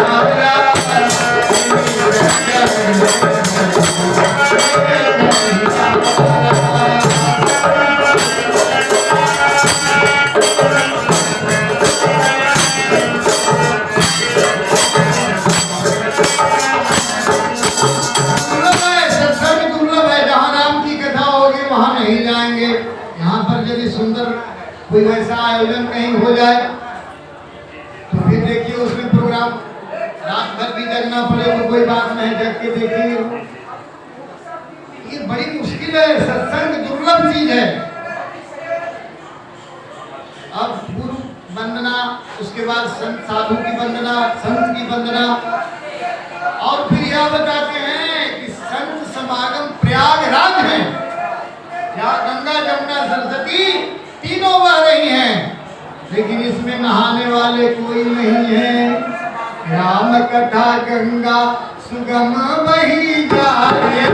सुंदर कोई वैसा आयोजन कहीं हो जाए तो फिर देखिए उसमें प्रोग्राम रात भर भी जगना पड़े तो कोई बात नहीं, जग के देखिए। ये बड़ी मुश्किल है, सत्संग दुर्लभ चीज है। अब गुरु वंदना, उसके बाद संत साधु की वंदना, संत की वंदना, और फिर यह बताते हैं कि संत समागम प्रयागराज है, यहाँ गंगा जमुना सरस्वती तीनों बह रही हैं, लेकिन इसमें नहाने वाले कोई नहीं है। राम कथा गंगा सुगम बही जाए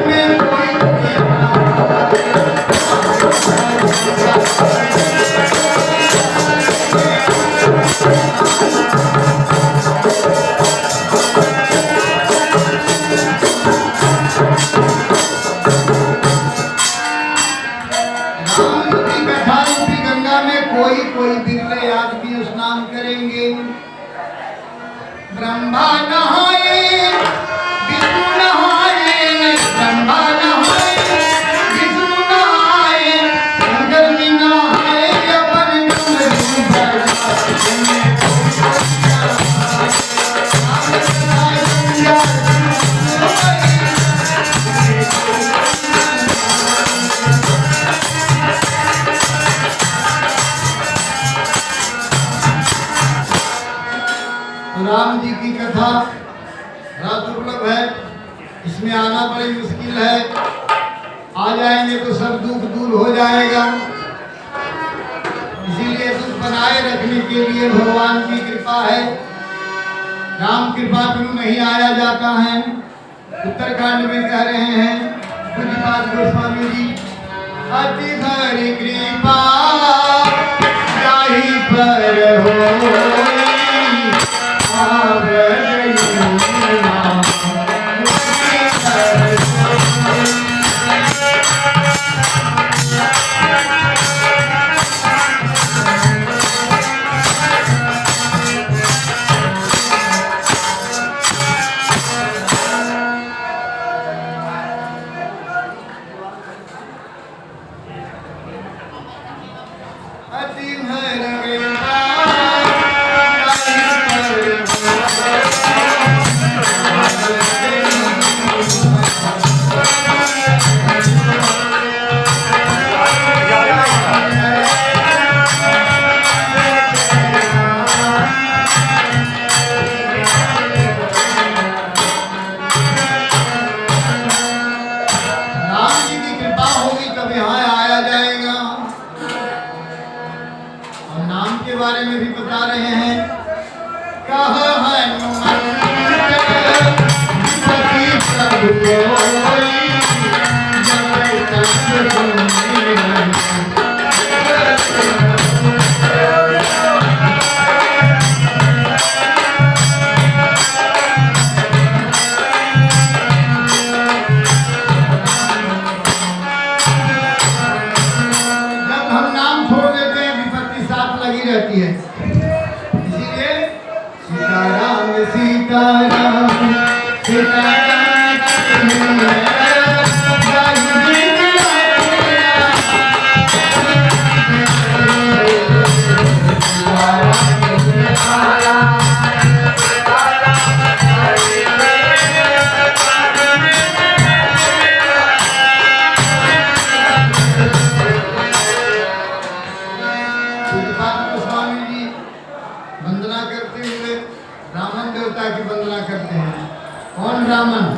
में कोई कोई बिरले आदमी स्नान करेंगे। ब्रह्मा नहाए, विष्णु नहाए, ब्रह्मा नहाए, विष्णु नहाए, शंकर जी नहाए, अपन राम जी की कथा बड़ा दुर्लभ है, इसमें आना बड़ी मुश्किल है। आ जाएंगे तो सब दुख दूर हो जाएगा, इसीलिए दुख बनाए रखने के लिए भगवान की कृपा है। राम कृपा बिनु नहीं आया जाता है। उत्तरकांड में कह रहे हैं पूज्यपाद गोस्वामी जी, अति हरि कृपा जाहि पर हो बारे में भी बता रहे हैं। कहा रहती है, इसीलिए सीताराम सीताराम सीताराम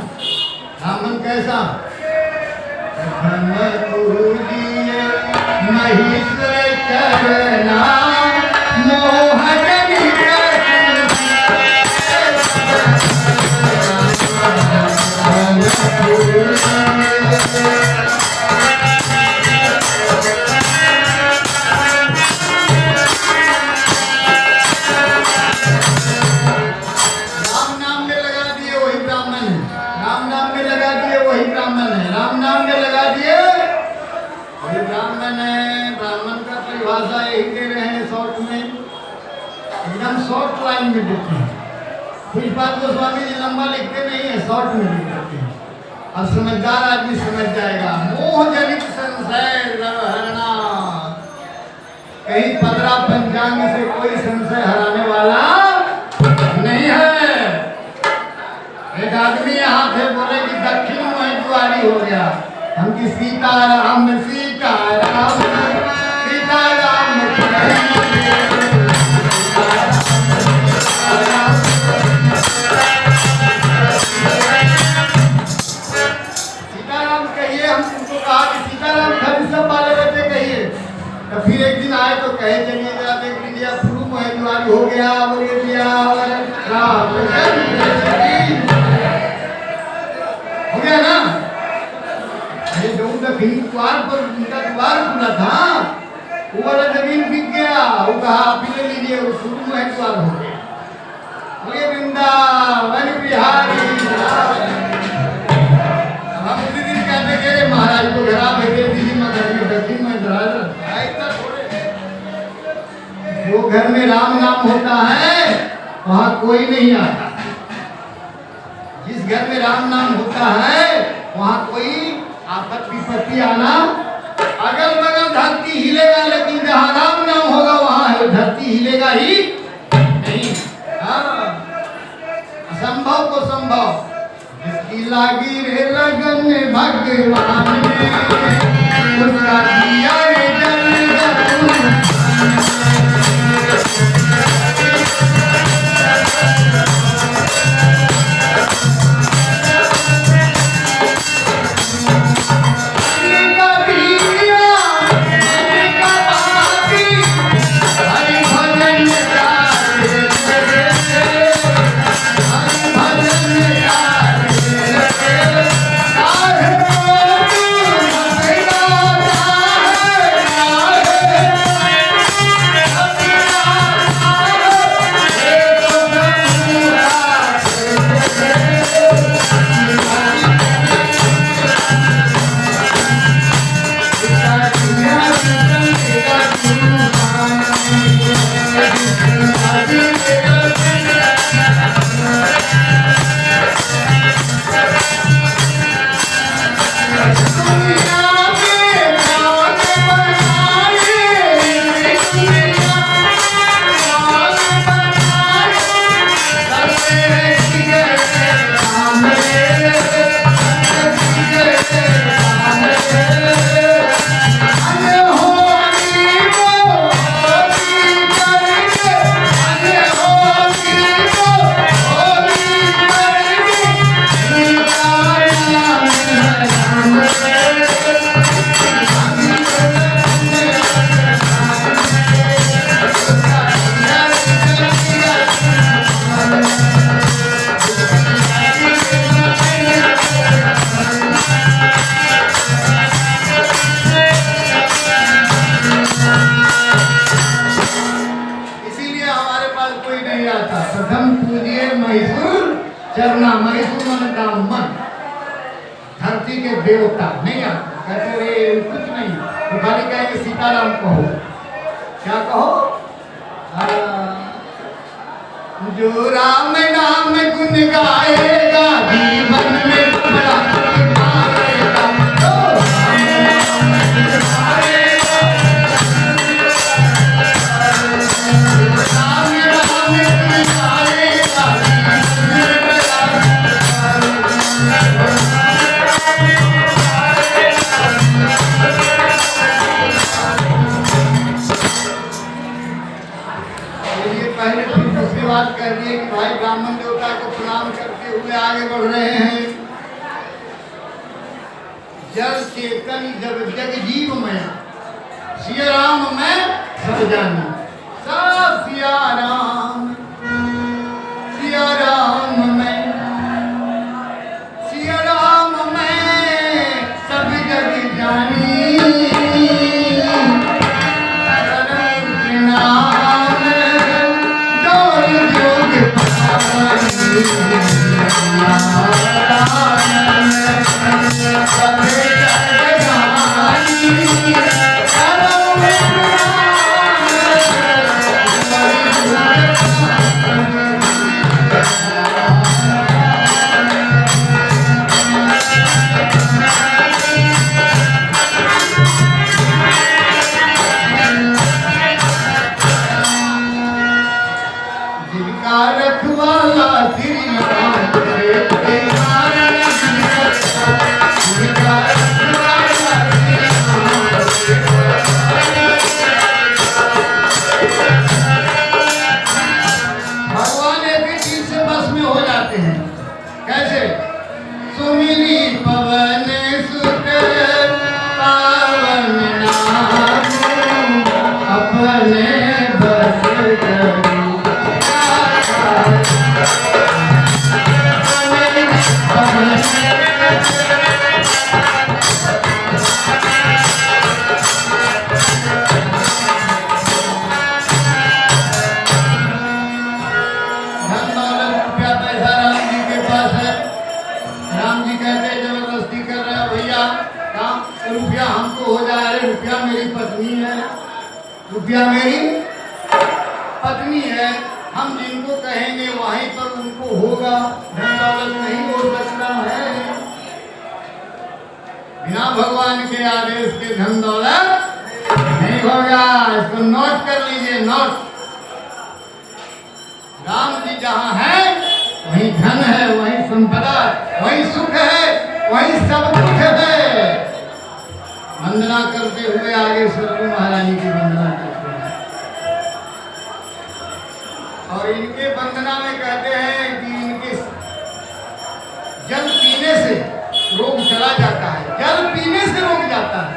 ब्राह्मण कैसा? पूजिए महेश्वर चरना मोहन शॉर्ट लाइन में देते हैं। कुछ बात को स्वामी जी लंबा लिखते नहीं है, शॉर्ट में लिख देते हैं। अब समझदार आदमी समझ जाएगा। मोह जनित संशय हरना, कहीं 15 पंचांग से कोई संशय हराने वाला नहीं है। एक आदमी यहाँ थे, बोले कि दक्षिण में द्वारी हो गया। हम की सीताराम सीताराम सीताराम सीताराम कहिए। हम तुमको कहा कि सीताराम खाली सब वाले बच्चे कहिए। तो फिर एक दिन आए तो कहे चलिए जरा देख लीजिए फुलू महिद्वारी हो गया, बोलिए दिया हो गया ना। अरे जो दक्षिण द्वार पर उनका द्वार खुला था, वो वाला जमीन बिक गया। वो कहा आप ले लीजिए, वो फुलू महिद्वार हो गया। बोलिए वृंदावन बिहारी। हम उसी दिन कहते कि महाराज को घर भेजे दीदी मैं घर में दक्षिण में जो घर में राम नाम होता है वहां कोई नहीं आता। जिस घर में राम नाम होता है वहां कोई आफत विपत्ति आना, अगल बगल धरती हिलेगा, लेकिन जहां राम नाम होगा वहां धरती हिलेगा ही नहीं। असंभव को संभव, जिसकी लागी रे लगन भगवान ने उसका दिया रे चरना मैसूर मन का मन, धरती के देवता नहीं आते। कहते रे कुछ नहीं, तो खाली कहेंगे सीताराम कहो। क्या कहो? जो राम नाम गुण गाएगा जीवन में बड़ा पाएगा। बात कर रही है कि भाई ब्राह्मण देवता को प्रणाम करते हुए आगे बढ़ रहे हैं। जल चेतन जग जग जीव मैं, सिया राम मैं सब जानी, सब सिया राम मैं, सिया राम मैं सब जग जानी, करम नाम जोग जोग पानी, सब जग जानी, करम जिनका रखवाला श्री राम के कारण, जिनका रखवाला श्री राम भगवान एक ही चीज से बस में हो जाते हैं। कैसे? सुमिरी पवन सुत पावन नाम, अपने बस करो रुपया हमको हो जाए, रुपया मेरी पत्नी है, रुपया मेरी पत्नी है, हम जिनको कहेंगे वहीं पर उनको होगा, धन दौलत नहीं हो सकता है। बिना भगवान के आदेश के धन दौलत नहीं होगा। इसको नोट कर लीजिए, नोट। राम जी जहाँ है वहीं धन है, वहीं संपदा, वहीं सुख है, वहीं सब कुछ है। वंदना करते हुए आगे सतगुरु महारानी की वंदना करते हैं और इनके वंदना में कहते हैं कि इनके जल पीने से रोग चला जाता है, जल पीने से रोग जाता है।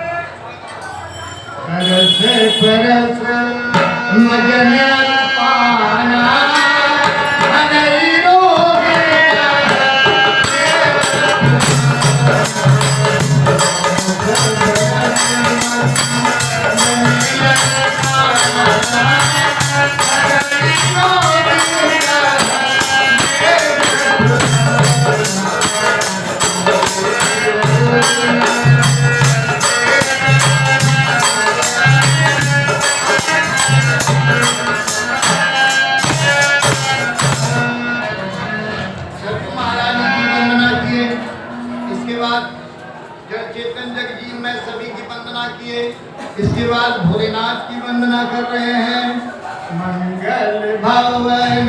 परस परस मजन पाना हनई रोग इसके बाद भोलेनाथ की वंदना कर रहे हैं। मंगल भवन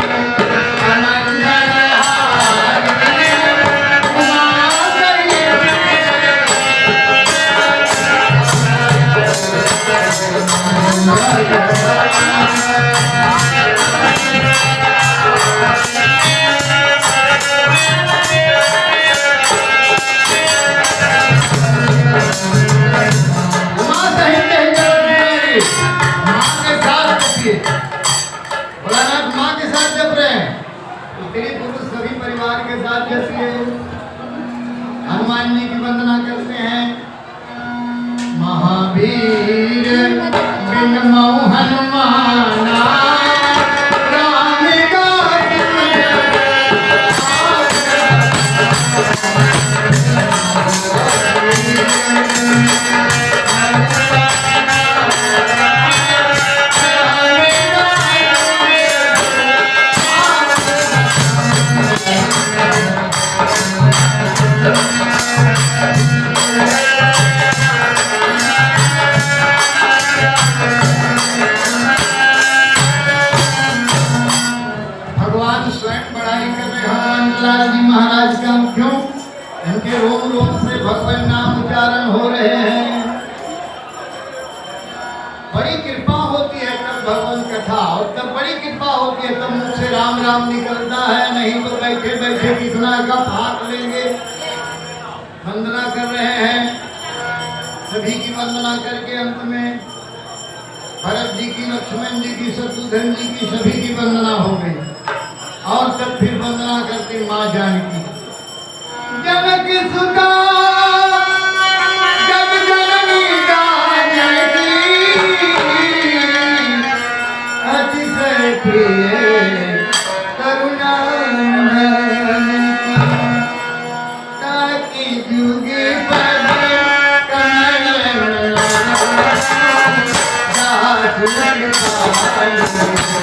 भोलानाथ माँ के साथ जप रहे हैं, स्त्री पुरुष सभी परिवार के साथ जपिए। हनुमान जी की वंदना करते हैं। महावीर बिन मऊ हनुमाना राम महाराज का क्यों? इनके रोम रोम से भगवान नाम उच्चारण हो रहे हैं। बड़ी कृपा होती है तब भगवान कथा, और तब बड़ी कृपा होती है तब मुझ से राम राम निकलता है, नहीं तो बैठे बैठे कितना का भाग लेंगे। वंदना कर रहे हैं। सभी की वंदना करके अंत में भरत जी की, लक्ष्मण जी की, शत्रुघ्न जी की, सभी की वंदना हो गई। और तब फिर वंदना करते माँ जानकी। जनक सुता जग जननी जानकी, अतिशय प्रिय करुणा ताकि जुगे पद कमल दास लगता।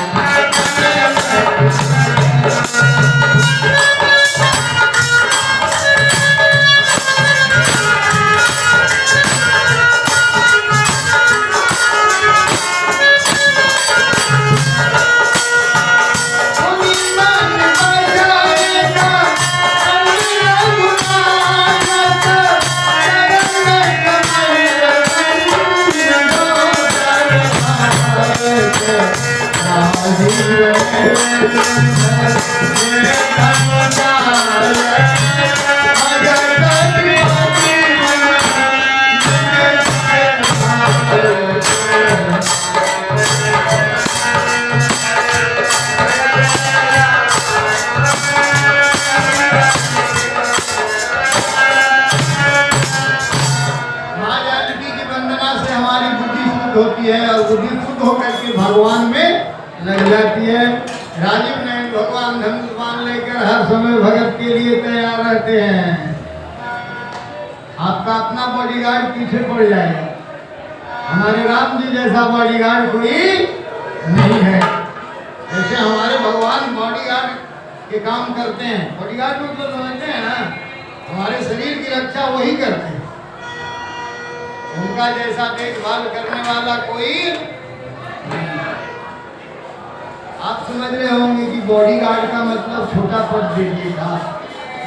होती है और बुद्धि शुद्ध होकर के भगवान में लग जाती है। राजीव नयन भगवान धनुष बाण लेकर हर समय भगत के लिए तैयार रहते हैं। आपका अपना बॉडीगार्ड पीछे पड़ जाएगा, हमारे राम जी जैसा बॉडीगार्ड कोई नहीं है। जैसे हमारे भगवान बॉडीगार्ड के काम करते हैं, बॉडीगार्ड में तो समझते हैं ना, हमारे शरीर की रक्षा वही करते हैं। उनका जैसा देखभाल करने वाला कोई नहीं। आप समझ रहे होंगे कि बॉडीगार्ड का मतलब छोटा पद दीजिएगा,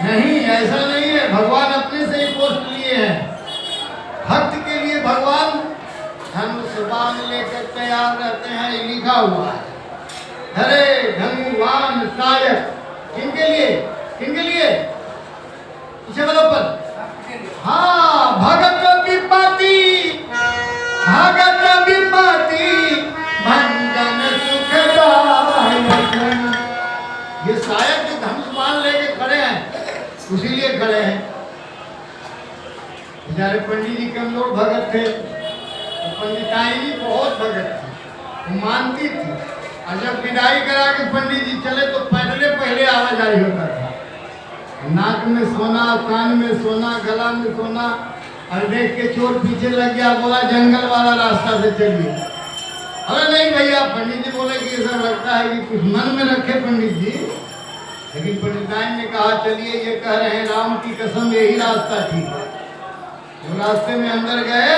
नहीं, ऐसा नहीं है। भगवान अपने से ही पोस्ट लिए हैं। भक्त के लिए भगवान धनुष बाण लेकर तैयार रहते हैं, ये लिखा हुआ है। हरे धनुवान सायक, किनके लिए, किनके लिए? पीछे वाला पद, हाँ, भगत विपति, भगत विपति भंजन सुखदायक। ये सायक जो धनुष बाण लेके खड़े हैं, उसी लिए खड़े हैं। बेचारे पंडित जी कमजोर भगत थे, तो पंडिताई जी बहुत भगत थी, मानती थी। और जब विदाई करा के पंडित जी चले तो पैदले पहले आवाजाही होता था। नाक में सोना, कान में सोना, गला में सोना, और देख के चोर पीछे लग गया, बोला जंगल वाला रास्ता से चलिए। अरे नहीं भैया, पंडित जी बोले कि ऐसा लगता है कि कुछ मन में रखे पंडित जी। लेकिन पंडिताइन ने कहा चलिए, ये कह रहे हैं राम की कसम यही रास्ता ठीक है। तो रास्ते में अंदर गए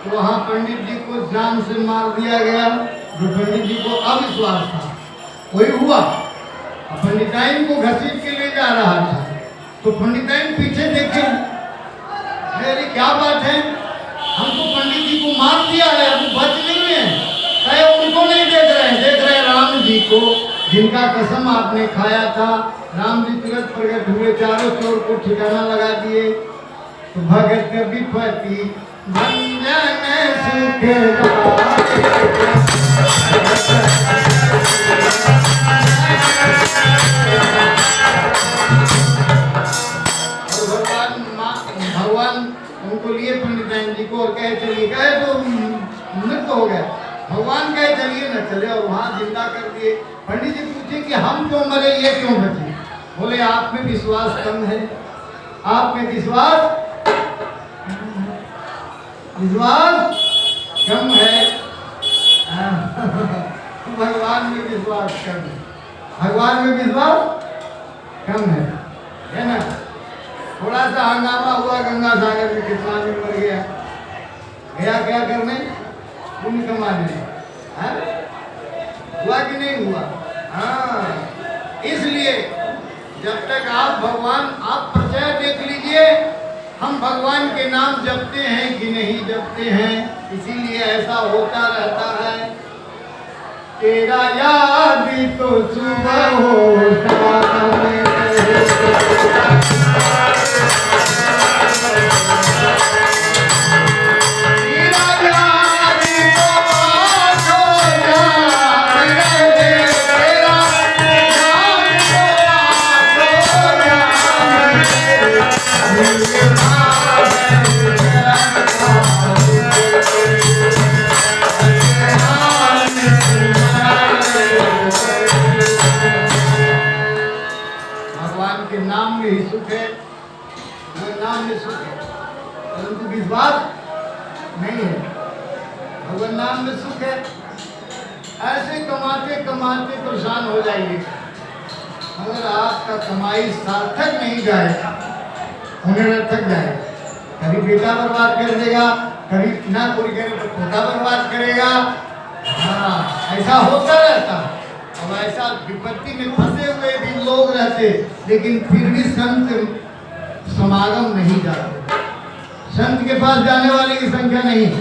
तो वहाँ पंडित जी को जान से मार दिया गया, जो पंडित जी को अविश्वास था। वही हुआ, पंडिताइन को घसीट के ले जा रहा था, तो पंडिताइन पीछे देखे, अरे क्या बात है, हमको पंडित जी को मार दिया है, अब बच नहीं है। कहे उनको नहीं देख रहे हैं, देख रहे हैं राम जी को, जिनका कसम आपने खाया था। राम जी तुरंत प्रकट हुए, चारों चोर को ठिकाना लगा दिए। तो भगत विपति भंजन सुखदायक, भगवान उनको लिए पंडिताइन जी को और कहे चलिए, कहे तो मृत हो गए। भगवान कहे चलिए न चले, और वहाँ जिंदा कर दिए। पंडित जी पूछे कि हम क्यों मरे, ये क्यों बचे? बोले आप में विश्वास कम है, आप में विश्वास कम है। भगवान में विश्वास कम है, भगवान में विश्वास कम है ना। थोड़ा सा हंगामा हुआ गंगा सागर में, कितना आदमी मर गया, गया क्या करने, पुण्य कमाने, हुआ कि नहीं हुआ? हाँ, इसलिए जब तक आप भगवान, आप प्रचय देख लीजिए, हम भगवान के नाम जपते हैं कि नहीं जपते हैं, इसीलिए ऐसा होता रहता है। तेरा याद तो सुबह होता है, भगवान के नाम में ही सुख है, वो नाम में सुख है, परंतु विश्वास नहीं है। भगवान नाम में सुख है। ऐसे कमाते कमाते परेशान हो जाइए। अगर आपका कमाई सार्थक नहीं जाए, थक जाए, कभी बेटा बर्बाद कर देगा, कभी ना पूरी करे तो पोता बर्बाद करेगा। हाँ, ऐसा होता रहता। अब ऐसा विपत्ति में फंसे हुए भी लोग रहते, लेकिन फिर भी संत समागम नहीं जाते। संत के पास जाने वाले की संख्या नहीं है।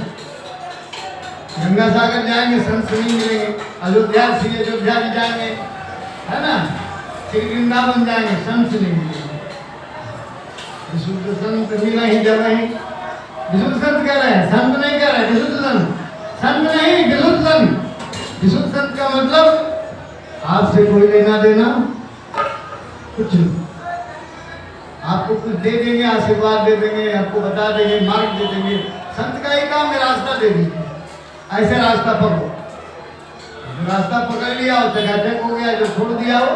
गंगा सागर जाएंगे, संत से नहीं मिलेंगे। अयोध्या से अयोध्या भी जाएंगे, है ना, श्री वृंदावन जाएंगे, संत से नहीं मिलेंगे। विशुद्ध संत मिला ही जब नहीं। विशुद्ध संत कह रहे हैं, संत नहीं कह रहे, विशुद्ध संत। संत नहीं, विशुद्ध संत। विशुद्ध संत का मतलब आपसे कोई लेना देना कुछ नहीं। आपको कुछ दे देंगे, आशीर्वाद दे देंगे, आपको बता देंगे, मार्ग दे देंगे। संत का ही काम है रास्ता दे दीजिए। ऐसे रास्ता पकड़ो। रास्ता पकड़ लिया और चकाचक हो गया, जो छोड़ दिया हो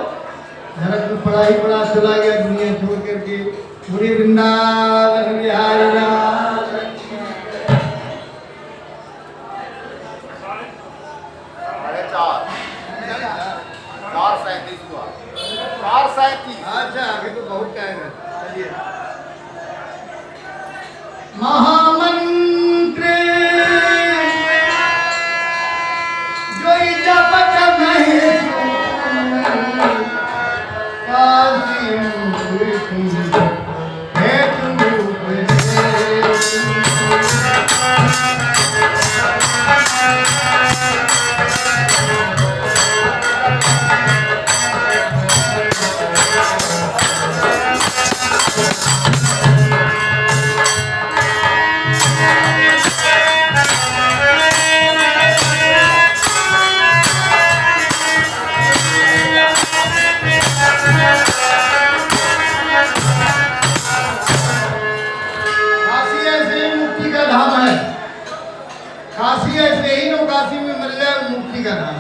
नरक में पड़ा ही पड़ा, चला गया दुनिया छोड़ करके। पूरी वृंदावन बिहारी राम। 4:37 हुआ। 4:37। अच्छा, आगे तो बहुत टाइम है। चलिए। महामंत्र जो जपत नहीं काशी मूर्ति है तुम काशी ऐसे ही नो, काशी में मिल जाए मुक्ति का नाम।